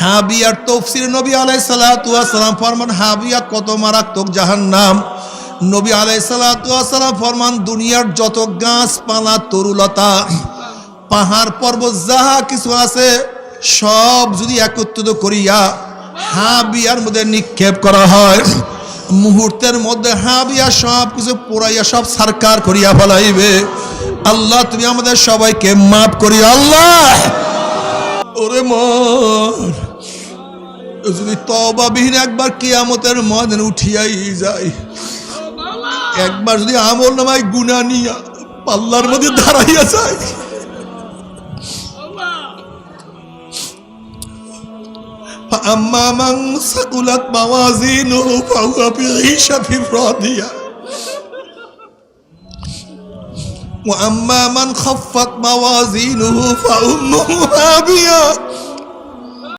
হাবিয়ার তাফসীরে নবী আলাইহিস সালাতু ওয়াস সালাম ফরমান হাবিয়া কত মারাত্মক জাহান্নাম। নবী আলাইহিস সালাতু ওয়াস সালাম ফরমান দুনিয়ার যত গাছপালা তরুলতা পাহাড় পর্বত যাহা কিছু আছে সব যদি একত্রিত করিয়া হাবিয়ার মধ্যে নিক্ষেপ করা হয়, মুহূর্তের মধ্যে হাবিয়া সব কিছু পোড়াইয়া সব সারকার করিয়া ফেলাইবে। আল্লাহ তুমি আমাদের সবাইকে মাফ করিয়া আল্লাহ। ওরে মন যদি তওবাবিহীন একবার কিয়ামতের ময়দানে উঠিয়াই যায়, একবার যদি আমল নামায় গুনাহ নিয়া পাল্লার মধ্যে দাঁড়াইয়া যায়, فأما من ثقلت موازينه فهو في عيشة راضية وأما من خفت موازينه فأمه هاوية